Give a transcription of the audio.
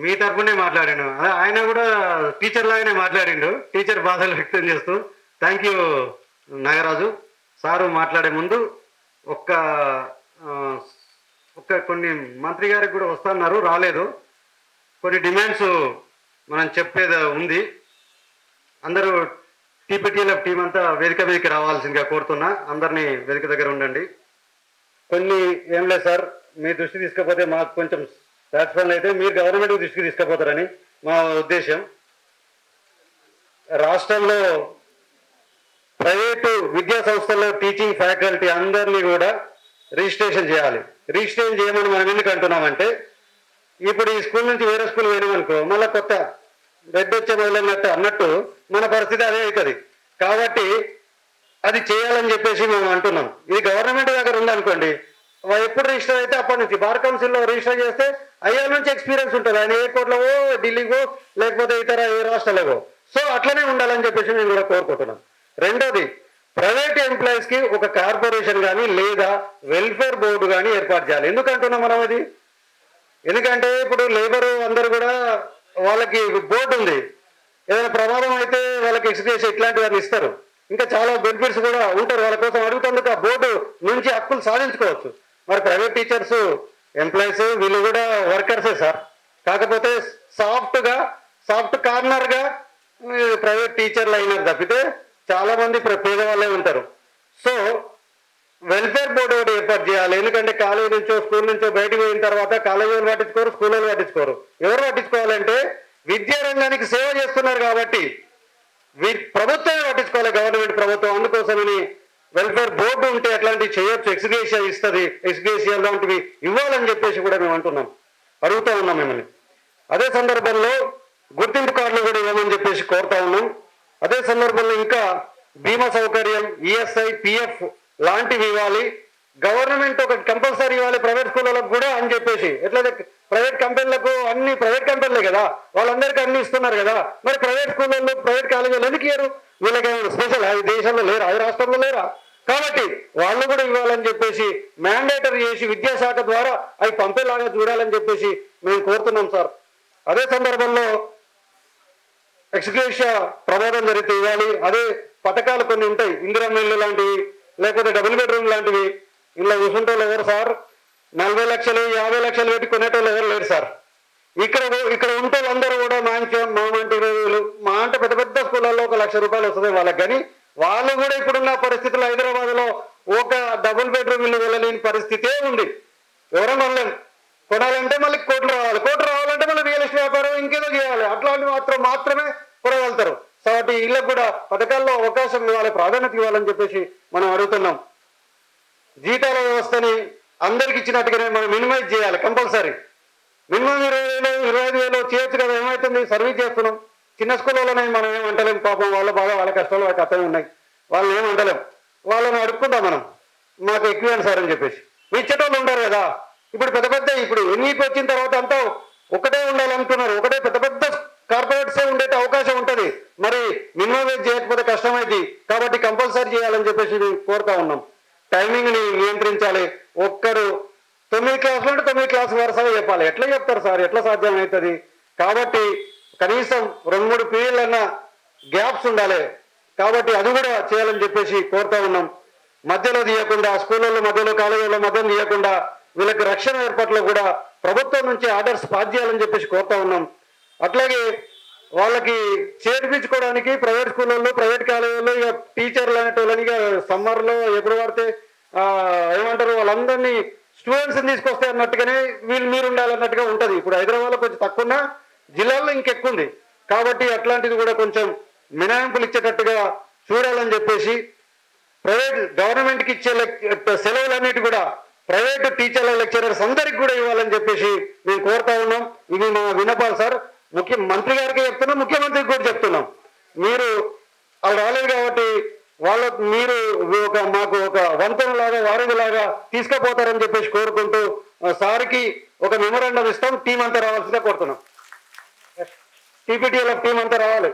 మీ తరపునే మాట్లాడాను. ఆయన కూడా టీచర్ లాగానే మాట్లాడిండు, టీచర్ బాధలు వ్యక్తం చేస్తూ. Thank you Nagaraju. సారు మాట్లాడే ముందు ఒక్క కొన్ని మంత్రి గారికి కూడా వస్తున్నారు, రాలేదు. కొన్ని డిమాండ్స్ మనం చెప్పేది ఉంది. అందరూ టీపీటీఎల్ఎఫ్ టీం అంతా వేదిక మీదకి రావాల్సిందిగా కోరుతున్నా. అందరినీ వేదిక దగ్గర ఉండండి. కొన్ని ఏం లేదు సార్, మీ దృష్టి తీసుకపోతే మాకు కొంచెం సాటిస్ఫై అయితే మీరు గవర్నమెంట్ దృష్టికి తీసుకుపోతారని మా ఉద్దేశం. రాష్ట్రంలో ప్రైవేటు విద్యా సంస్థల్లో టీచింగ్ ఫ్యాకల్టీ అందరినీ కూడా రిజిస్ట్రేషన్ చేయాలి. రిజిస్ట్రేషన్ చేయమని మనం ఎందుకు అంటున్నామంటే, ఇప్పుడు ఈ స్కూల్ నుంచి వేరే స్కూల్ పోయినామనుకో, మళ్ళీ కొత్త బెడ్ వచ్చే మొదలైనట్టు అన్నట్టు మన పరిస్థితి అదే అవుతుంది. కాబట్టి అది చేయాలని చెప్పేసి మేము అంటున్నాం. ఇది గవర్నమెంట్ దగ్గర ఉందనుకోండి, ఎప్పుడు రిజిస్టర్ అయితే అప్పటి నుంచి బార్ కౌన్సిల్లో రిజిస్టర్ చేస్తే అయ్యాల నుంచి ఎక్స్పీరియన్స్ ఉంటుంది. ఆయన ఏ కోర్టులో ఢిల్లీకో లేకపోతే ఇతర ఏ రాష్ట్రాలకో. సో అట్లనే ఉండాలని చెప్పేసి మేము కూడా కోరుకుంటున్నాం. రెండోది, ప్రైవేట్ ఎంప్లాయీస్కి ఒక కార్పొరేషన్ కానీ లేదా వెల్ఫేర్ బోర్డు కానీ ఏర్పాటు చేయాలి. ఎందుకంటున్నాం మనం అది? ఎందుకంటే ఇప్పుడు లేబరు అందరు కూడా వాళ్ళకి బోర్డు ఉంది, ఏదైనా ప్రమాదం అయితే వాళ్ళకి ఎక్స్గ్రేషన్ ఇట్లాంటివన్నీ ఇస్తారు, ఇంకా చాలా బెనిఫిట్స్ కూడా ఉంటారు. వాళ్ళ కోసం అడుగుతందుకు ఆ బోర్డు నుంచి హక్కులు సాధించుకోవచ్చు. మరి ప్రైవేట్ టీచర్స్ ఎంప్లాయీస్ వీళ్ళు కూడా వర్కర్సే సార్. కాకపోతే సాఫ్ట్ కార్నర్గా ప్రైవేట్ టీచర్లు అయినారు తప్పితే చాలా మంది పేదవాళ్ళే ఉంటారు. సో వెల్ఫేర్ బోర్డు ఒకటి ఏర్పాటు చేయాలి. ఎందుకంటే కాలేజీ నుంచో స్కూల్ నుంచో బయటకు పోయిన తర్వాత కాలేజీ వాళ్ళు పట్టించుకోరు, స్కూల్ వాళ్ళు పట్టించుకోరు. ఎవరు పట్టించుకోవాలంటే విద్యారంగానికి సేవ చేస్తున్నారు కాబట్టి ప్రభుత్వమే పట్టించుకోవాలి, గవర్నమెంట్ ప్రభుత్వం. అందుకోసమని వెల్ఫేర్ బోర్డు ఉంటే అట్లాంటివి చేయొచ్చు. ఎక్స్గ్రేషియా ఇస్తుంది, ఎక్స్గ్రేషియా లాంటివి ఇవ్వాలని చెప్పేసి కూడా మేము అంటున్నాం, అడుగుతూ ఉన్నాం మిమ్మల్ని. అదే సందర్భంలో గుర్తింపు కార్డులు కూడా ఇవ్వమని చెప్పేసి కోరుతా ఉన్నాం. అదే సందర్భంలో ఇంకా బీమా సౌకర్యం, ఈఎస్ఐ, పిఎఫ్ లాంటివి ఇవ్వాలి. గవర్నమెంట్ ఒక కంపల్సరీ ఇవ్వాలి ప్రైవేట్ స్కూళ్ళకు కూడా అని చెప్పేసి. ఎట్లయితే ప్రైవేట్ కంపెనీలకు అన్ని ప్రైవేట్ కంపెనీలే కదా, వాళ్ళందరికీ అన్ని ఇస్తున్నారు కదా, మరి ప్రైవేట్ స్కూళ్ళల్లో ప్రైవేట్ కాలేజీలు ఎందుకు ఇయ్యరు? వీళ్ళకి స్పెషల్ అది దేశంలో లేరా, అది రాష్ట్రంలో లేరా? కాబట్టి వాళ్ళు కూడా ఇవ్వాలని చెప్పేసి మ్యాండేటరీ చేసి విద్యాశాఖ ద్వారా అవి పంపేలాగా చూడాలని చెప్పేసి మేము కోరుతున్నాం సార్. అదే సందర్భంలో ఎక్స్గ్రేషియా ప్రమాదం జరిగితే ఇవ్వాలి. అదే పథకాలు కొన్ని ఉంటాయి, ఇందిరమ్మ ఇల్లు లాంటివి లేకపోతే డబుల్ బెడ్రూమ్ లాంటివి. ఇలా కూర్చుంటోళ్ళు ఎవరు సార్? 40 లక్షలు 50 లక్షలు పెట్టి కొనేటోళ్ళు ఎవరు లేరు సార్. ఇక్కడ ఉంటే అందరూ కూడా మాంక్యం మామంటి 20,000 మా అంటే పెద్ద పెద్ద స్కూళ్ళల్లో 1 లక్ష రూపాయలు వస్తుంది వాళ్ళకి. కానీ వాళ్ళు కూడా ఇప్పుడున్న పరిస్థితుల్లో హైదరాబాద్లో ఒక డబుల్ బెడ్రూమ్ ఇల్లు వెళ్ళలేని పరిస్థితే ఉంది. ఎవరైనా కొనాలంటే మళ్ళీ కోట్లు రావాలంటే మళ్ళీ రియల్ ఎస్టేట్ వ్యాపారం ఇంకేదో చేయాలి. అట్లాంటి మాత్రమే కొనగలుగుతారు. కాబట్టి ఇళ్ళకు కూడా పథకాల్లో అవకాశం ఇవ్వాలి, ప్రాధాన్యత ఇవ్వాలని చెప్పేసి మనం అడుగుతున్నాం. జీతాల వ్యవస్థని అందరికి ఇచ్చినట్టుగానే మనం మినిమైజ్ చేయాలి. కంపల్సరీ మినిమం 20,000 25,000 చేయొచ్చు కదా. ఏమవుతుంది? సర్వీస్ చేస్తున్నాం. చిన్న స్కూళ్ళలోనే మనం ఏమంటలేం, పాపం వాళ్ళ బాధ వాళ్ళ కష్టాలు వాళ్ళకి అర్థం ఉన్నాయి, వాళ్ళని ఏమంటలేం. వాళ్ళని అడుక్కుంటాం మనం, మాకు ఎక్కువ సార్ అని చెప్పేసి. ఇచ్చేటోళ్ళు ఉంటారు కదా. ఇప్పుడు ఎన్ఈపీ వచ్చిన తర్వాత అంతా ఒకటే ఉండాలనుకున్నారు, ఒకటే పెద్ద కార్పొరేట్సే ఉండే అవకాశం ఉంటుంది. మరి మినిమం వేజ్ చేయకపోతే కష్టమైంది. కాబట్టి కంపల్సరీ చేయాలని చెప్పేసి కోరుతా ఉన్నాం. టైమింగ్ని నియంత్రించాలి. ఒక్కరు 9 క్లాసులు అంటే 9 క్లాసులు వరుసగా చెప్పాలి. ఎట్లా చెప్తారు సార్? ఎట్లా సాధ్యం అవుతుంది? కాబట్టి కనీసం 2-3 పీరియడ్లన్నా గ్యాప్స్ ఉండాలి. కాబట్టి అది కూడా చేయాలని చెప్పేసి కోరుతా ఉన్నాం. మధ్యలో తీయకుండా, స్కూళ్ళల్లో మధ్యలో కాలేజీల్లో మధ్యలో తీయకుండా వీళ్ళకి రక్షణ ఏర్పాట్లు కూడా ప్రభుత్వం నుంచి ఆర్డర్స్ పాస్ చేయాలని చెప్పేసి కోరుతా ఉన్నాం. అట్లాగే వాళ్ళకి చేర్పించుకోవడానికి ప్రైవేట్ స్కూళ్ళల్లో ప్రైవేట్ కాలేజీల్లో ఇక టీచర్లు అనేటోళ్ళని సమ్మర్లో ఎప్పుడు పడితే ఏమంటారు వాళ్ళందరినీ స్టూడెంట్స్ని తీసుకొస్తే అన్నట్టుగానే మీరు ఉండాలన్నట్టుగా ఉంటుంది. ఇప్పుడు హైదరాబాద్లో కొంచెం తక్కువ, జిల్లాల్లో ఇంకెక్కువ ఉంది. కాబట్టి అట్లాంటిది కూడా కొంచెం మినహాయింపులు ఇచ్చేటట్టుగా చూడాలని చెప్పేసి ప్రైవేట్ గవర్నమెంట్కి ఇచ్చే సెలవులన్నిటి కూడా ప్రైవేటు టీచర్ల లెక్చరర్స్ అందరికి కూడా ఇవ్వాలని చెప్పేసి మేము కోరుతా ఉన్నాం. ఇవి మా విన్నపాలు సార్. మంత్రి గారికి చెప్తున్నాం, ముఖ్యమంత్రికి కూడా చెప్తున్నాం. మీరు వాళ్ళు రాలేదు కాబట్టి మీరు మాకు ఒక వంతెనలాగా వారధిలాగా తీసుకుపోతారని చెప్పేసి కోరుకుంటూ సార్కి ఒక మెమోరాండం ఇస్తాం. టీం అంతా రావాల్సిందిగా కోరుతున్నాం. టీపీటీఎల్ఎఫ్ టీం అంతా రావాలి.